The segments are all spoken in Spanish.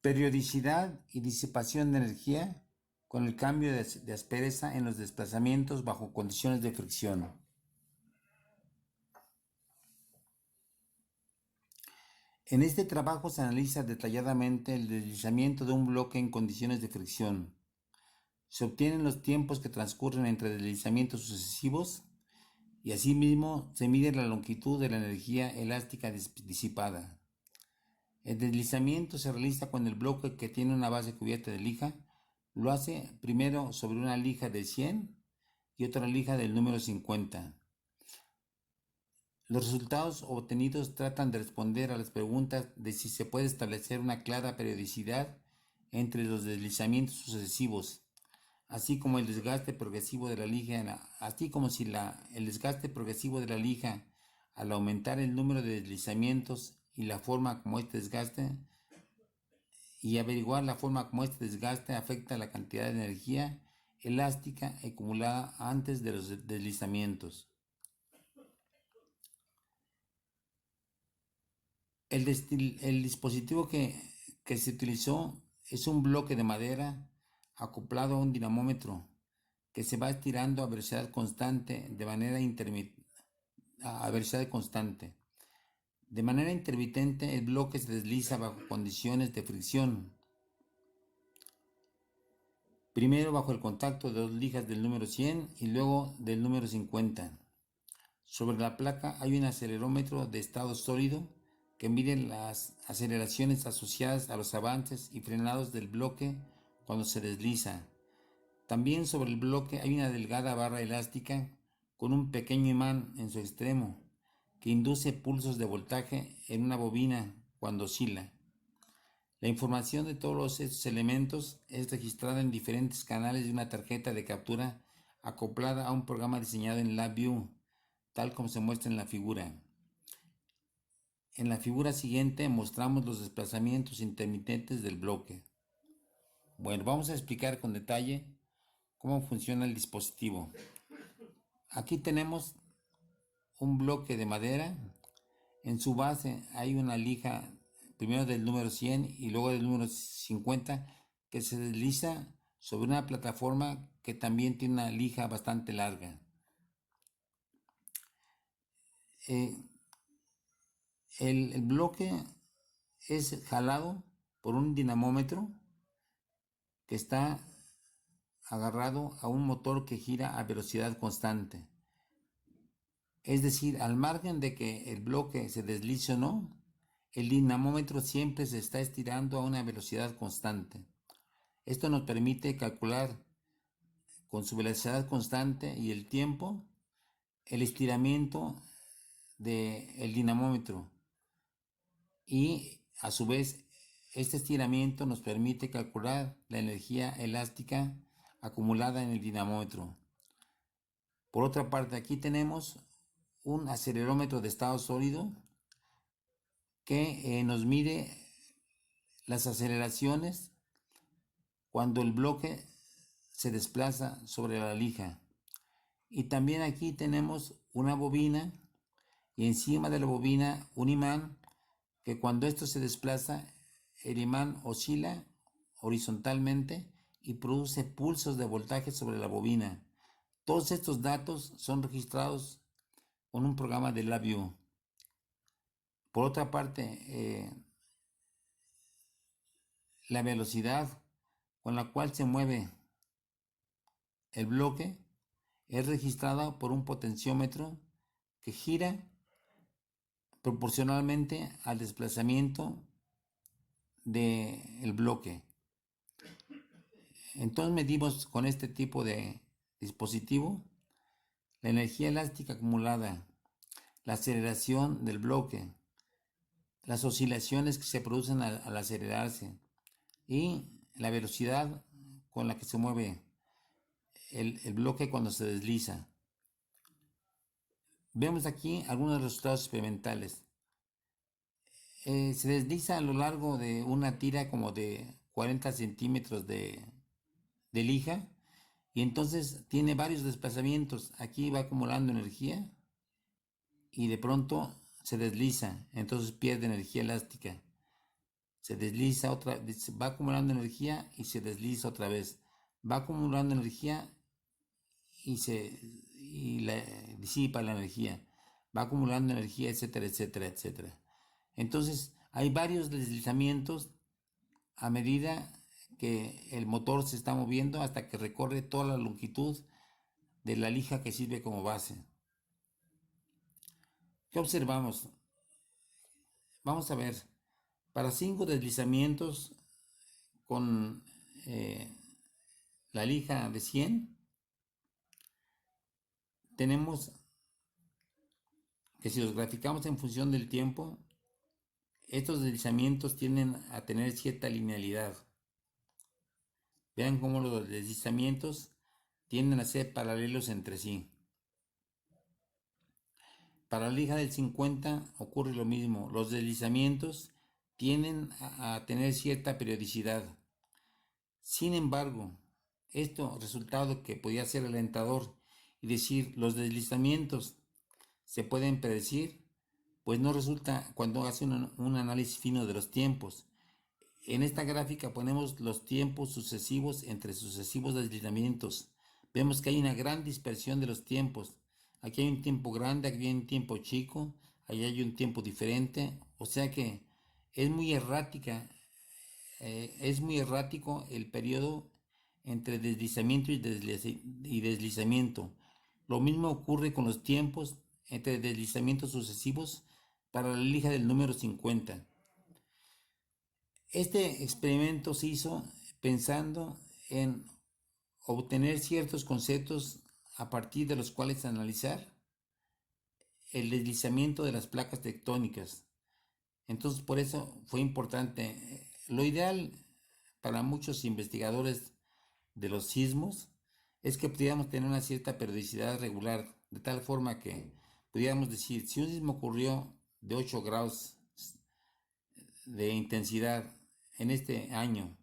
Periodicidad y disipación de energía con el cambio de aspereza en los desplazamientos bajo condiciones de fricción. En este trabajo se analiza detalladamente el deslizamiento de un bloque en condiciones de fricción. Se obtienen los tiempos que transcurren entre deslizamientos sucesivos y asimismo se mide la longitud de la energía elástica disipada. El deslizamiento se realiza cuando el bloque que tiene una base cubierta de lija lo hace primero sobre una lija de 100 y otra lija del número 50. Los resultados obtenidos tratan de responder a las preguntas de si se puede establecer una clara periodicidad entre los deslizamientos sucesivos, así como el desgaste progresivo de la lija, el desgaste progresivo de la lija al aumentar el número de deslizamientos y la forma como este desgaste y averiguar la forma como este desgaste afecta la cantidad de energía elástica acumulada antes de los deslizamientos. El dispositivo que se utilizó es un bloque de madera acoplado a un dinamómetro que se va estirando a velocidad constante de manera intermitente. De manera intermitente, el bloque se desliza bajo condiciones de fricción. Primero bajo el contacto de dos lijas del número 100 y luego del número 50. Sobre la placa hay un acelerómetro de estado sólido que mide las aceleraciones asociadas a los avances y frenados del bloque cuando se desliza. También sobre el bloque hay una delgada barra elástica con un pequeño imán en su extremo que induce pulsos de voltaje en una bobina cuando oscila. La información de todos estos elementos es registrada en diferentes canales de una tarjeta de captura acoplada a un programa diseñado en LabVIEW, tal como se muestra en la figura. En la figura siguiente mostramos los desplazamientos intermitentes del bloque. Bueno, vamos a explicar con detalle cómo funciona el dispositivo. Aquí tenemos un bloque de madera. En su base hay una lija, primero del número 100 y luego del número 50, que se desliza sobre una plataforma que también tiene una lija bastante larga. El bloque es jalado por un dinamómetro que está agarrado a un motor que gira a velocidad constante. Es decir, al margen de que el bloque se deslice o no, el dinamómetro siempre se está estirando a una velocidad constante. Esto nos permite calcular con su velocidad constante y el tiempo el estiramiento del dinamómetro. Y a su vez, este estiramiento nos permite calcular la energía elástica acumulada en el dinamómetro. Por otra parte, aquí tenemos un acelerómetro de estado sólido que nos mide las aceleraciones cuando el bloque se desplaza sobre la lija. Y también aquí tenemos una bobina y encima de la bobina un imán que cuando esto se desplaza, el imán oscila horizontalmente y produce pulsos de voltaje sobre la bobina. Todos estos datos son registrados con un programa de LabVIEW. Por otra parte, la velocidad con la cual se mueve el bloque es registrada por un potenciómetro que gira proporcionalmente al desplazamiento del bloque. Entonces medimos con este tipo de dispositivo la energía elástica acumulada, la aceleración del bloque, las oscilaciones que se producen al acelerarse y la velocidad con la que se mueve el bloque cuando se desliza. Vemos aquí algunos resultados experimentales. Se desliza a lo largo de una tira como de 40 centímetros de lija y entonces tiene varios desplazamientos. Aquí va acumulando energía y de pronto se desliza, entonces pierde energía elástica. se desliza otra, va acumulando energía y se desliza otra vez, va acumulando energía y disipa la energía, va acumulando energía, etcétera, etcétera, etcétera. Entonces, hay varios deslizamientos a medida que el motor se está moviendo hasta que recorre toda la longitud de la lija que sirve como base. ¿Qué observamos? Vamos a ver, para 5 deslizamientos con la lija de 100, tenemos que si los graficamos en función del tiempo, estos deslizamientos tienden a tener cierta linealidad. Vean cómo los deslizamientos tienden a ser paralelos entre sí. Para la lija del 50 ocurre lo mismo. Los deslizamientos tienden a tener cierta periodicidad. Sin embargo, esto resultado que podía ser alentador y decir los deslizamientos se pueden predecir, pues no resulta cuando hace un análisis fino de los tiempos. En esta gráfica ponemos los tiempos sucesivos entre sucesivos deslizamientos. Vemos que hay una gran dispersión de los tiempos. Aquí hay un tiempo grande, aquí hay un tiempo chico, allá hay un tiempo diferente. O sea que es muy errática, es muy errático el periodo entre deslizamiento y deslizamiento. Lo mismo ocurre con los tiempos entre deslizamientos sucesivos para la lija del número 50. Este experimento se hizo pensando en obtener ciertos conceptos a partir de los cuales analizar el deslizamiento de las placas tectónicas. Entonces, por eso fue importante. Lo ideal para muchos investigadores de los sismos es que pudiéramos tener una cierta periodicidad regular, de tal forma que pudiéramos decir, si un sismo ocurrió de 8 grados de intensidad en este año,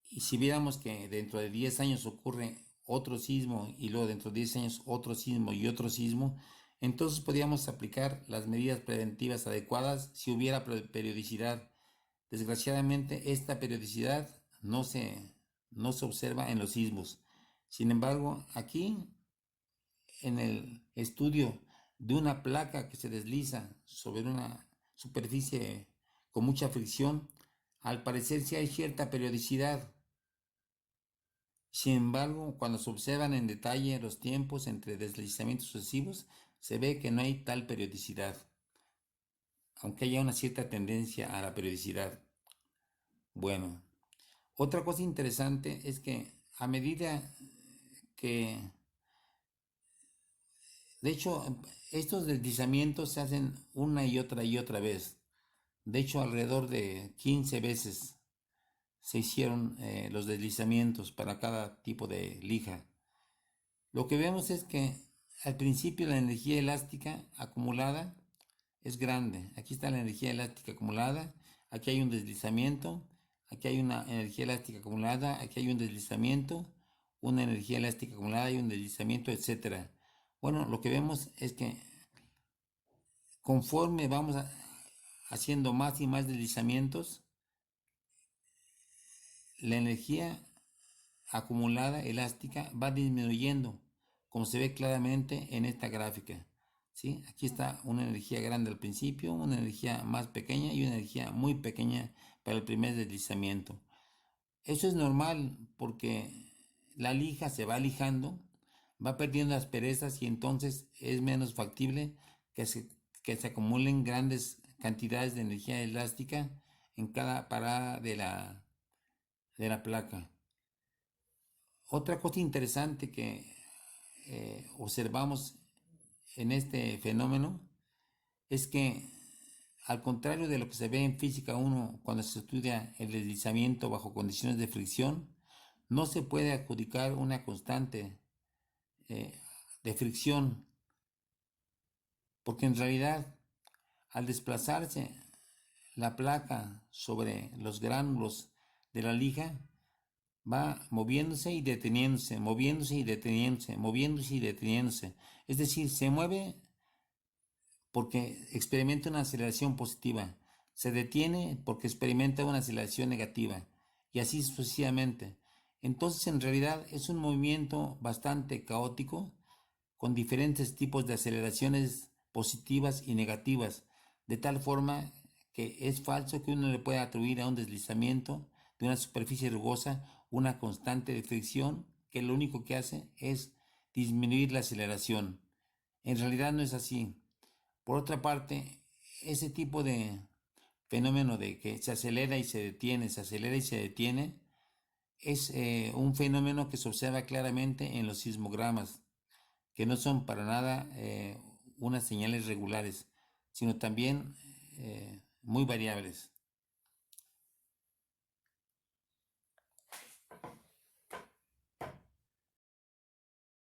y si viéramos que dentro de 10 años ocurre otro sismo y luego dentro de 10 años otro sismo y otro sismo, entonces podríamos aplicar las medidas preventivas adecuadas si hubiera periodicidad. Desgraciadamente esta periodicidad no se observa en los sismos. Sin embargo, aquí en el estudio de una placa que se desliza sobre una superficie con mucha fricción, al parecer sí hay cierta periodicidad. Sin embargo, cuando se observan en detalle los tiempos entre deslizamientos sucesivos, se ve que no hay tal periodicidad, aunque haya una cierta tendencia a la periodicidad. Bueno, otra cosa interesante es que a medida que, de hecho, estos deslizamientos se hacen una y otra vez. De hecho, alrededor de 15 veces se hicieron los deslizamientos para cada tipo de lija. Lo que vemos es que al principio la energía elástica acumulada es grande. Aquí está la energía elástica acumulada, aquí hay un deslizamiento, aquí hay una energía elástica acumulada, aquí hay un deslizamiento, una energía elástica acumulada y un deslizamiento, etc. Bueno, lo que vemos es que conforme vamos haciendo más y más deslizamientos, la energía acumulada elástica va disminuyendo, como se ve claramente en esta gráfica. ¿Sí? Aquí está una energía grande al principio, una energía más pequeña y una energía muy pequeña para el primer deslizamiento. Eso es normal porque la lija se va lijando, va perdiendo asperezas y entonces es menos factible que se acumulen grandes cantidades de energía elástica en cada parada de la placa. Otra cosa interesante que observamos en este fenómeno es que, al contrario de lo que se ve en física 1 cuando se estudia el deslizamiento bajo condiciones de fricción, no se puede adjudicar una constante de fricción, porque en realidad al desplazarse la placa sobre los gránulos de la lija, va moviéndose y deteniéndose, moviéndose y deteniéndose, moviéndose y deteniéndose. Es decir, se mueve porque experimenta una aceleración positiva. Se detiene porque experimenta una aceleración negativa y así sucesivamente. Entonces en realidad es un movimiento bastante caótico con diferentes tipos de aceleraciones positivas y negativas, de tal forma que es falso que uno le pueda atribuir a un deslizamiento de una superficie rugosa una constante de fricción que lo único que hace es disminuir la aceleración. En realidad no es así. Por otra parte, ese tipo de fenómeno de que se acelera y se detiene, se acelera y se detiene, es un fenómeno que se observa claramente en los sismogramas, que no son para nada unas señales regulares, sino también muy variables.